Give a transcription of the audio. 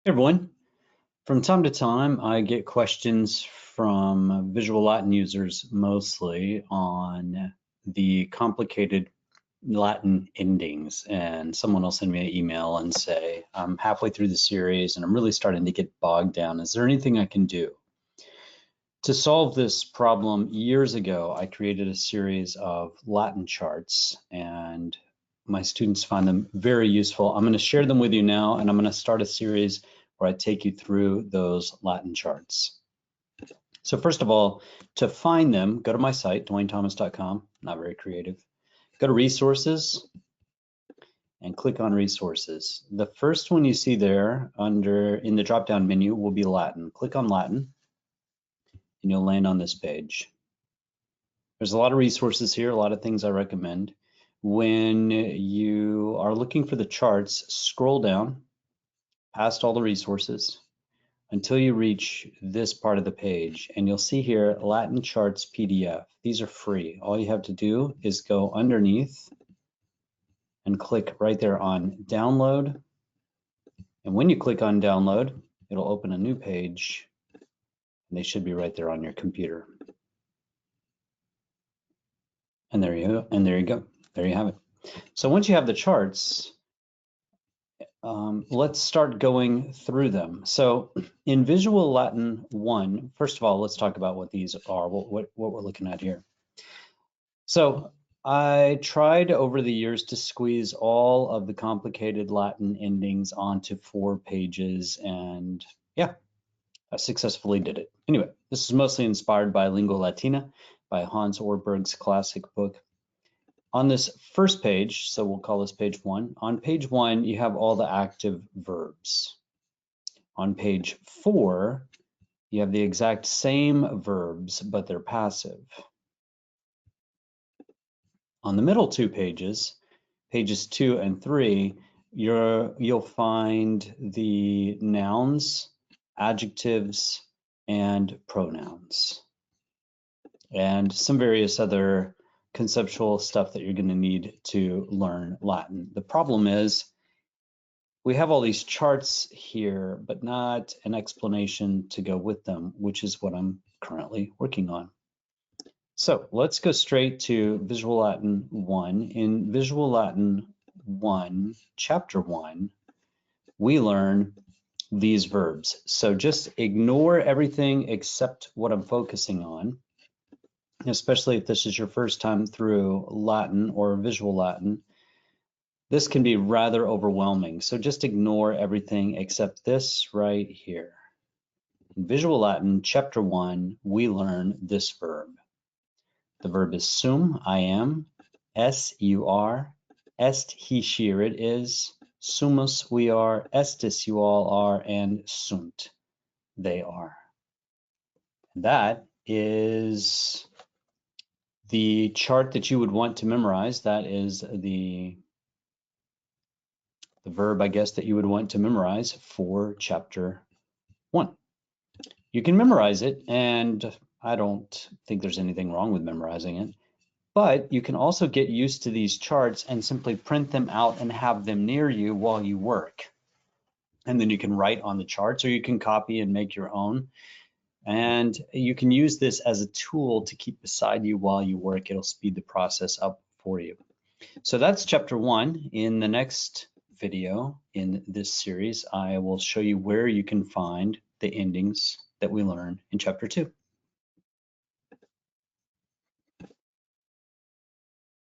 Hey everyone. From time to time, I get questions from visual Latin users mostly on the complicated Latin endings. And someone will send me an email and say, I'm halfway through the series and I'm really starting to get bogged down. Is there anything I can do? To solve this problem, years ago, I created a series of Latin charts, and my students find them very useful. I'm going to share them with you now, and I'm going to start a series where I take you through those Latin charts. So first of all, to find them, go to my site, dwanethomas.com, not very creative. Go to resources and click on resources. The first one you see there in the drop-down menu will be Latin. Click on Latin and you'll land on this page. There's a lot of resources here, a lot of things I recommend. When you are looking for the charts, scroll down past all the resources until you reach this part of the page, and you'll see here Latin charts PDF. These are free. All you have to do is go underneath and click right there on download. And when you click on download, it'll open a new page, and they should be right there on your computer. And there you go. And there you go. There you have it. So once you have the charts, let's start going through them. So in Visual Latin 1, first of all, let's talk about what these are, what we're looking at here. So I tried over the years to squeeze all of the complicated Latin endings onto 4 pages, and yeah, I successfully did it. Anyway, this is mostly inspired by Lingua Latina by Hans Orberg's classic book. On this first page, so we'll call this page 1, on page 1, you have all the active verbs. On page 4, you have the exact same verbs, but they're passive. On the middle 2 pages, pages 2 and 3, you'll find the nouns, adjectives, and pronouns, and some various other conceptual stuff that you're going to need to learn Latin. The problem is we have all these charts here, but not an explanation to go with them, which is what I'm currently working on. So let's go straight to Visual Latin 1. In Visual Latin 1, Chapter 1, we learn these verbs. So just ignore everything except what I'm focusing on, especially if this is your first time through Latin or Visual Latin. This can be rather overwhelming, so just ignore everything except this right here. In Visual Latin, Chapter 1, we learn this verb. The verb is sum, I am, S-U-R, est, he, she, or it is, sumus, we are, estis, you all are, and sunt, they are. That is the chart that you would want to memorize. That is the verb, I guess, that you would want to memorize for Chapter 1. You can memorize it, and I don't think there's anything wrong with memorizing it, but you can also get used to these charts and simply print them out and have them near you while you work. And then you can write on the charts, or you can copy and make your own. And you can use this as a tool to keep beside you while you work. It'll speed the process up for you. So that's Chapter 1. In the next video in this series, I will show you where you can find the endings that we learn in Chapter 2.